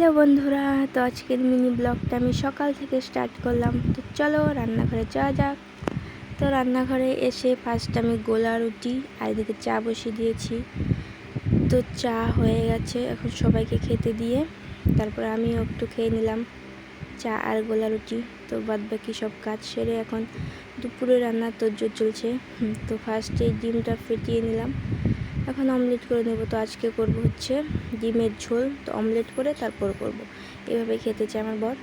Hello বন্ধুরা, তো আজকের মিনি ব্লগটা আমি সকাল থেকে স্টার্ট করলাম। তো চলো রান্নাঘরে যাওয়া যাক। তো রান্নাঘরে এসে ফার্স্ট আমি গোলা রুটি আর এদিকে চা বসিয়ে দিয়েছি। তো চা হয়ে গেছে, এখন সবাইকে খেতে দিয়ে তারপর আমিও একটু খেয়ে নিলাম চা আর গোলা রুটি। তো বাদ বাকি সব কাজ সেরে এখন দুপুরে রান্নার তোড়জোড় চলছে। তো ফার্স্টে ডিমটা ফেটিয়ে নিলাম, এখন অমলেট করে নেব। তো আজকে করব হচ্ছে ডিমের ঝোল, তো অমলেট করে তারপর করব, এভাবে খেতে চায় আমার বর।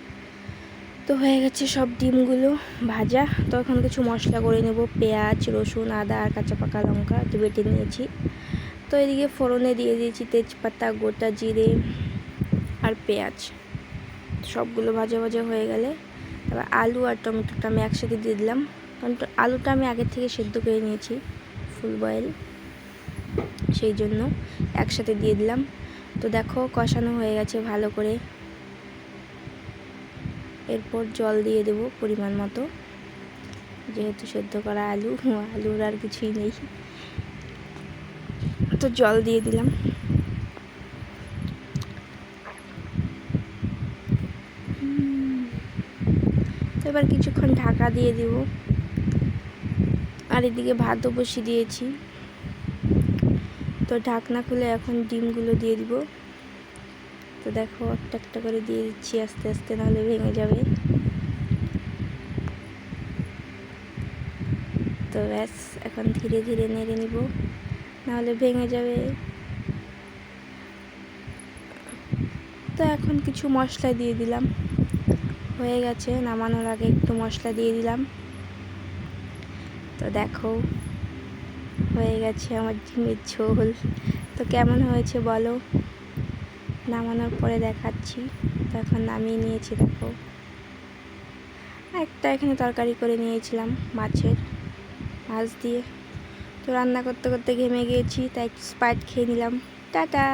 তো হয়ে গেছে সব ডিমগুলো ভাজা। তো এখন কিছু মশলা করে নেব, পেঁয়াজ, রসুন, আদা আর কাঁচা পাকা লঙ্কা তো বেটে নিয়েছি। তো এদিকে ফোড়নে দিয়ে দিয়েছি তেজপাতা, গোটা জিরে আর পেঁয়াজ। সবগুলো ভাজা ভাজা হয়ে গেলে তারপর আলু আর টমেটোটা আমি একসাথে দিয়ে দিলাম, কারণ আলুটা আমি আগের থেকে সেদ্ধ করে নিয়েছি ফুল বয়েল, সেই জন্য একসাথে দিয়ে দিলাম। তো দেখো কষানো হয়ে গেছে ভালো করে। এরপর জল দিয়ে দেব পরিমাণ মতো, যেহেতু সেদ্ধ করা আলুর আর কিছুই নেই, তো জল দিয়ে দিলাম। তো এবার কিছুক্ষণ ঢাকা দিয়ে দেব। আর এদিকে ভাতও বসিয়ে দিয়েছি। তো ঢাকনা খুলে এখন ডিমগুলো দিয়ে দিব। তো দেখো একটা একটা করে দিয়ে দিচ্ছি আস্তে আস্তে, নাহলে ভেঙে যাবে। তো ব্যাস, এখন ধীরে ধীরে নেড়ে নিব, নাহলে ভেঙে যাবে। তো এখন কিছু মশলা দিয়ে দিলাম, হয়ে গেছে। নামানোর আগে একটু মশলা দিয়ে দিলাম। তো দেখো হয়ে গেছে আমার ডিমের ঝোল। তো কেমন হয়েছে বলো, নামানোর পরে দেখাচ্ছি। তো এখন নামিয়ে নিয়েছি, দেখো একটা এখানে তরকারি করে নিয়েছিলাম মাছ দিয়ে। তো রান্না করতে করতে ঘেমে গিয়েছি, তাই একটু স্প্রাইট খেয়ে নিলাম। টাটা।